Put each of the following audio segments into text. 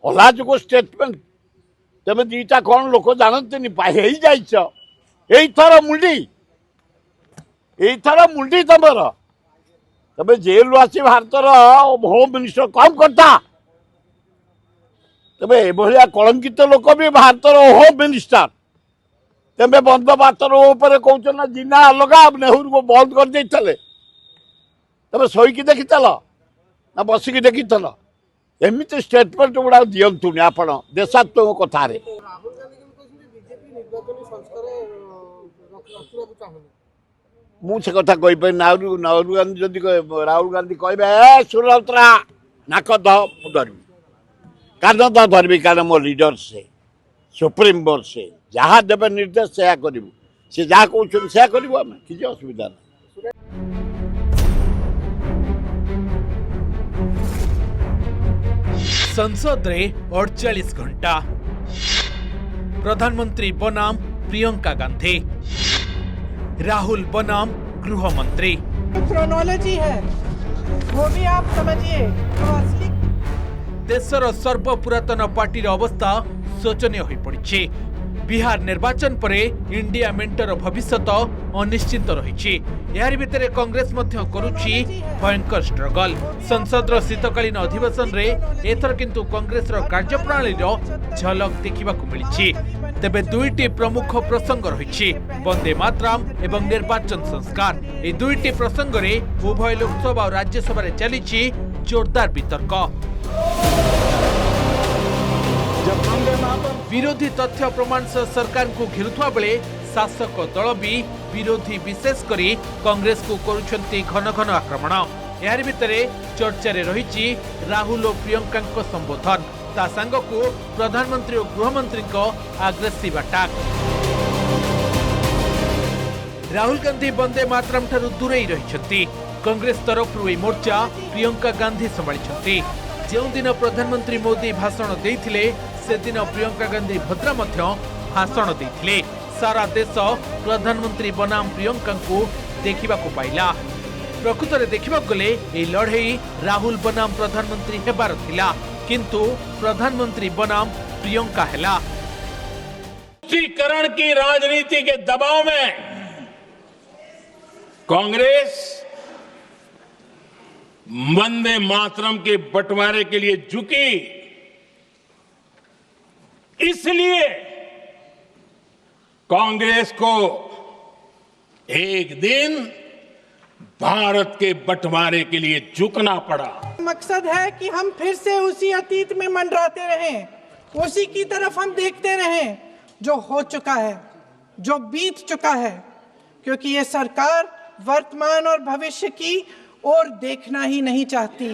अलाजुक statement तेज दीटा कौन लोक जानते थर मुंडी तुम तबे जेल आसी भारतर होम मिनिस्टर कम करता तबे एभलिया कलंकित लोक भी भारतर होम मिनिस्टर तेबे बंद बातर कहना जिना अलग नेहरू को बंद कर देते तबे शोक देखी ना बसिकी देखी एमती स्टेटमेंट गुड़ा दिंतुनि आप देशात्मक कथार मुझे कथा कहीपर राहुल गांधी जदि राहुल गांधी कहे सुरतरा नाक दह धरबी कान दह धरबी कारण मो लीडर से सुप्रीम बोर्ड से जहाँ देवे निर्देश से करूँ सी जहाँ कहते से करूँ आम किसी असुविधा ना संसद रे 48 घंटा प्रधानमंत्री बनाम प्रियंका गांधी राहुल बनाम गृह मंत्री क्रोनोलॉजी है वो भी आप समझिए तो असली देशर सर्वपुरातन पार्टी अवस्था शोचनीय हो पड़ी बिहार निर्वाचन पर इंडिया मेंटर भविष्यत अनिश्चित रही यार भितर कांग्रेस मध्य करुछि भयंकर स्ट्रगल संसद शीतकालीन अधिवेशन रे एथर किंतु कांग्रेस कार्यप्रणाली झलक देखा मिली तेबे दुईटी प्रमुख प्रसंग रही वंदे मातरम एवं निर्वाचन संस्कार ए दुईटी प्रसंग रे उभय लोकसभा और राज्यसभा रे चली जोरदार वितर्क विरोधी तथ्य प्रमाण से सरकार को घेरुवा बेले शासक दल भी विरोधी विशेषकर कांग्रेस को करुछंती घन घन आक्रमण यार भितर चर्चा रही राहुल और प्रियंका संबोधन ता सांग को प्रधानमंत्री और गृहमंत्री आग्रेसिव अटैक राहुल गांधी वंदे मातरम ठारू दूरे रही कांग्रेस तरफ मोर्चा प्रियंका गांधी संभाली जो दिन प्रधानमंत्री मोदी भाषण देथिले से दिन प्रियंका गांधी भद्रा मध्य भाषण देथिले सारा देश प्रधानमंत्री बनाम प्रियंका को देखा पाइला प्रकृत में देखा गले ये लड़ई राहुल बनाम प्रधानमंत्री हेबार थिला किंतु प्रधानमंत्री बनाम प्रियंका हेला तुष्टीकरण की राजनीति के दबाव में कांग्रेस वंदे मातरम के बंटवारे के लिए झुकी इसलिए कांग्रेस को एक दिन भारत के बंटवारे के लिए झुकना पड़ा। मकसद है कि हम फिर से उसी अतीत में मंडराते रहें उसी की तरफ हम देखते रहें जो हो चुका है जो बीत चुका है क्योंकि ये सरकार वर्तमान और भविष्य की ओर देखना ही नहीं चाहती।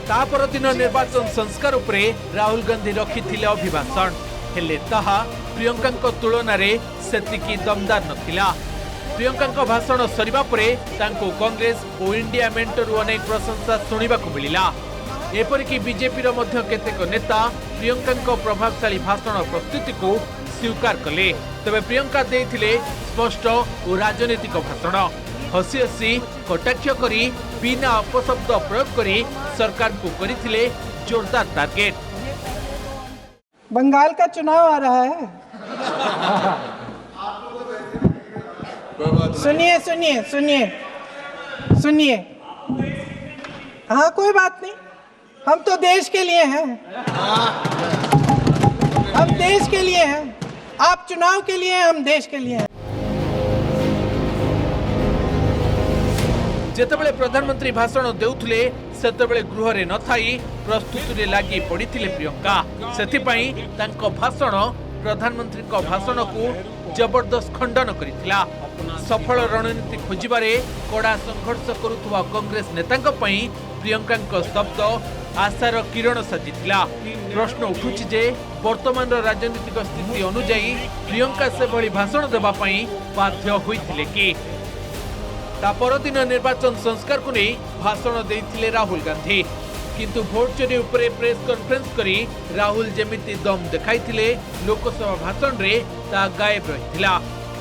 तापर दिन निर्वाचन संस्कार उपरे राहुल गांधी रखिथिले अभिभाषण हेले ताहा प्रियंका तुलन में सेतिकी दमदार नथिला प्रियंका भाषण सरिबा परे तांको कांग्रेस और इंडिया मेंटर अनेक प्रशंसा सुनिबा को मिलिला एपरिकी बीजेपी रो मध्य केतेक नेता प्रियंका प्रभावशाली भाषण प्रस्तुति को स्वीकार कले तबे प्रियंका देथिले स्पष्ट और राजनीतिक भाषण हसी हसी कटाक्ष करी बिना अपशब्द प्रयोग करी सरकार को करिथिले जोरदार टारगेट। बंगाल का चुनाव आ रहा है सुनिए सुनिए सुनिए सुनिए हाँ कोई बात नहीं हम तो देश के लिए हैं हम देश के लिए हैं आप चुनाव के लिए हम देश के लिए हैं। जेतेबेले प्रधानमंत्री भाषण देउथले सेतेबेले गृह रे न थाई प्रस्तुति रे लागि पड़िथिले प्रियंका सेथिपई तांको भाषण प्रधानमंत्री को भाषण को जबरदस्त खंडन करिथिला सफल रणनीति खोजिबारे कड़ा संघर्ष करुथुवा कांग्रेस नेतांक पई प्रियंका शब्द आशार किरण साजिथिला प्रश्न उठुछि जे वर्तमान राजनीतिक स्थिति अनुଯାयी प्रियंका से भली भाषण देबा पई बाध्य होइथिले कि ता परदिन निर्वाचन संस्कार को नहीं भाषण देथिले राहुल गांधी किंतु भोट चोरी उपरे प्रेस कॉन्फ्रेंस करी राहुल जेमिति दम देखाइथिले लोकसभा भाषण रे ता गायब रहिथिला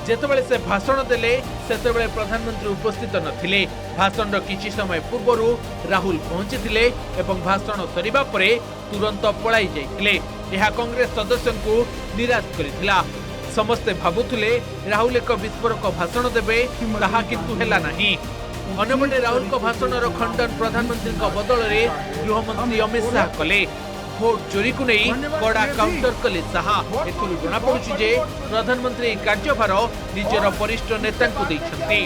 जेतेबेले से भाषण देले सेतेबेले प्रधानमंत्री उपस्थित नथिले। भाषण किछि समय पूर्वरु राहुल पहुंचीथिले एवं भाषण सरिबा परे तुरंत पळाई जाइथिले। यह कांग्रेस सदस्यंकु निराश करिथिला। समस्ते भाबुथिले राहुल एक विस्फोरक भाषण देबे, ताहा किंतु हेला नाही। अन्यपटे राहुल को भाषणर खंडन प्रधानमंत्री बदल में गृहमंत्री अमित शाह कले। भोट चोरी को नहीं कड़ा काउंटर कले शाह। एथुरु जना पड़ुछि जे प्रधानमंत्री कार्यभार निजर वरिष्ठ नेता को दैछन्ति।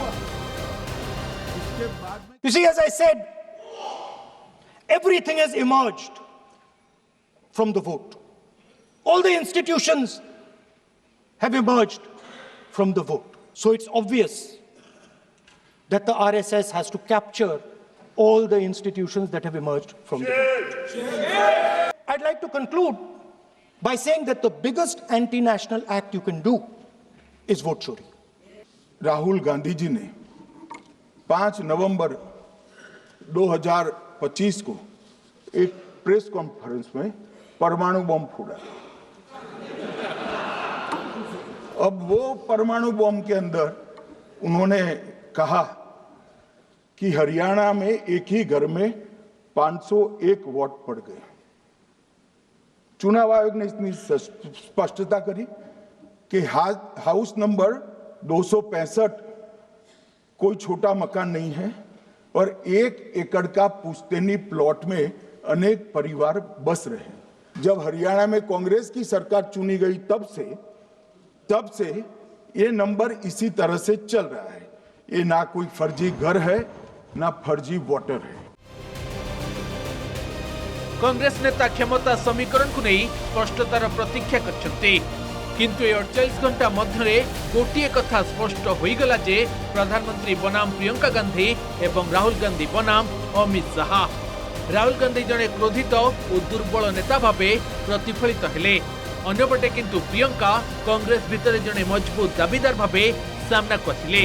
You see, as I said, everything has emerged from the vote. All the institutions have emerged from the vote. So it's obvious that the RSS has to capture all the institutions that have emerged from the vote. I'd like to conclude by saying that the biggest anti-national act you can do is vote chori. Rahul Gandhi ji ने 5 नवंबर 2025 को एक press conference में परमाणु बम फोड़ा। अब वो परमाणु बम के अंदर उन्होंने कहा कि हरियाणा में एक ही घर में 501 वोट पड़ गए। चुनाव आयोग ने इतनी स्पष्टता करी कि हाउस नंबर 265 कोई छोटा मकान नहीं है और 1 एकड़ का पुश्तैनी प्लॉट में अनेक परिवार बस रहे। जब हरियाणा में कांग्रेस की सरकार चुनी गई तब से ये नंबर इसी तरह से चल रहा है। ये ना कोई फर्जी घर है ना फर्जी वोटर है। कांग्रेस नेता क्षमता समीकरण को नहीं स्पष्टतार प्रतीक्षा करछन्ति। किंतु 48 घंटा मध्य गोटे कथा स्पष्ट होईगला जे प्रधानमंत्री बनाम प्रियंका गांधी एवं राहुल गांधी बनाम अमित शाह। राहुल गांधी जड़े क्रोधित और दुर्बल नेता भावे प्रतिफलित हेले। अन्यपटे किंतु प्रियंका कांग्रेस भितर जड़े मजबूत दाबीदार भावे सामना को आसिले।